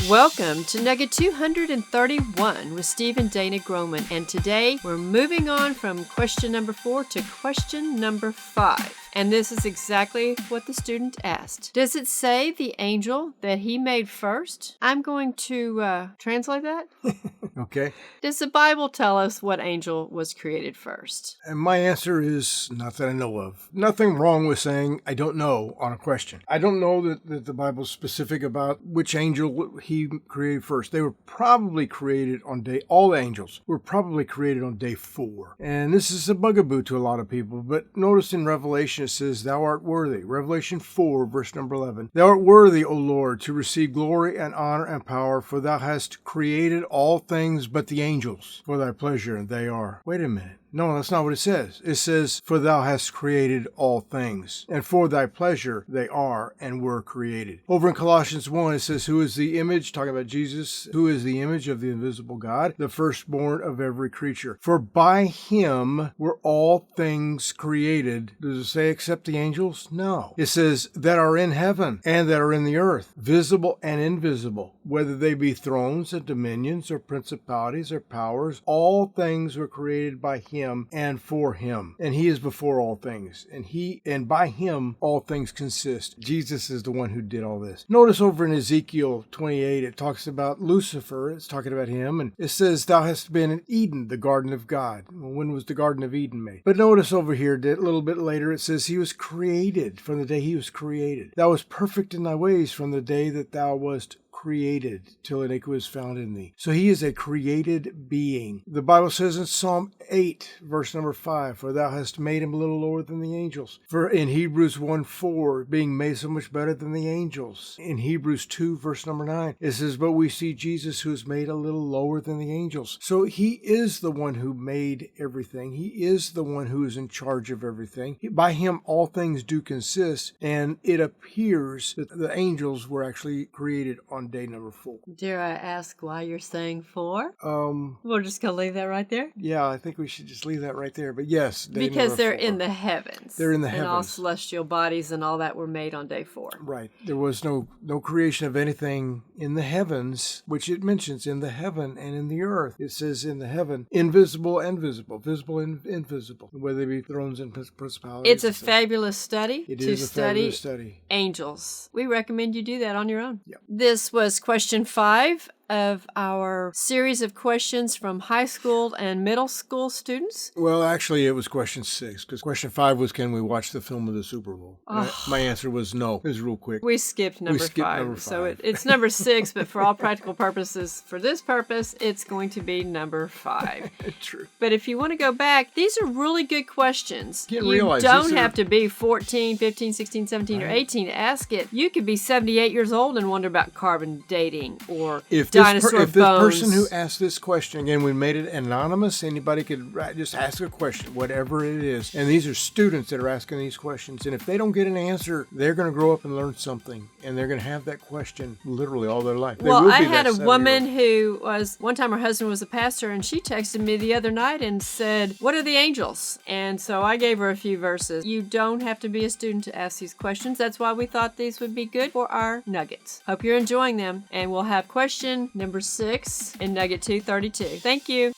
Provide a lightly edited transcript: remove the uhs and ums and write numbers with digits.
Welcome to Nugget 231 with Steve and Dana Groman, and today we're moving on from question number 4 to question number 5. And this is exactly what the student asked. Does it say the angel that he made first? I'm going to translate that. Okay. Does the Bible tell us what angel was created first? And my answer is not that I know of. Nothing wrong with saying I don't know on a question. I don't know that the Bible's specific about which angel he created first. They were probably created on all angels were probably created on day 4. And this is a bugaboo to a lot of people. But notice in Revelation it says, thou art worthy. Revelation 4, verse number 11. Thou art worthy, O Lord, to receive glory and honor and power, for thou hast created all things but the angels for thy pleasure, and they are. Wait a minute. No, that's not what it says. It says, for thou hast created all things, and for thy pleasure they are and were created. Over in Colossians 1, it says, who is the image, talking about Jesus, who is the image of the invisible God, the firstborn of every creature. For by him were all things created. Does it say except the angels? No. It says that are in heaven and that are in the earth, visible and invisible, whether they be thrones and dominions or principalities or powers, all things were created by him and for him, and he is before all things, and by him all things consist. Jesus is the one who did all this. Notice over in Ezekiel 28 it talks about Lucifer. It's talking about him, and it says thou hast been in Eden, the garden of God. Well, when was the garden of Eden made? But notice over here that a little bit later it says he was created from the day he was created. Thou was perfect in thy ways from the day that thou wast created till iniquity was found in thee. So he is a created being. The Bible says in Psalm 8, verse number 5, for thou hast made him a little lower than the angels. For in Hebrews 1:4, being made so much better than the angels. In Hebrews 2, verse number 9, it says, but we see Jesus who is made a little lower than the angels. So he is the one who made everything. He is the one who is in charge of everything. By him all things do consist, and it appears that the angels were actually created on day number 4. Dare I ask why you're saying 4? We're We're just going to leave that right there? Yeah, I think we should just leave that right there. But yes, day Because number they're 4. in the heavens. They're in the And all heavens. celestial bodies and all that were made on day 4. Right. There was no creation of anything in the heavens, which it mentions in the heaven and in the earth. It says in the heaven, invisible and visible, visible and invisible, whether they be thrones and principalities. It's a fabulous study to study angels. We recommend you do that on your own. Yep. This was question 5 of our series of questions from high school and middle school students. Well, actually, it was question 6, because question 5 was, can we watch the film of the Super Bowl? My answer was no. It was real quick. We skipped number 5. So it's number 6, but for all practical purposes, for this purpose, it's going to be number 5. True. But if you want to go back, these are really good questions. You don't have to be 14, 15, 16, 17, or 18 to ask it. You could be 78 years old and wonder about carbon dating or dinosaur if bones. This person who asked this question, again, we made it anonymous. Anybody could just ask a question, whatever it is. And these are students that are asking these questions. And if they don't get an answer, they're going to grow up and learn something. And they're going to have that question literally all their life. Well, I had a woman who was, one time her husband was a pastor, and she texted me the other night and said, what are the angels? And so I gave her a few verses. You don't have to be a student to ask these questions. That's why we thought these would be good for our nuggets. Hope you're enjoying them. And we'll have question number 6 in Nugget 232. Thank you.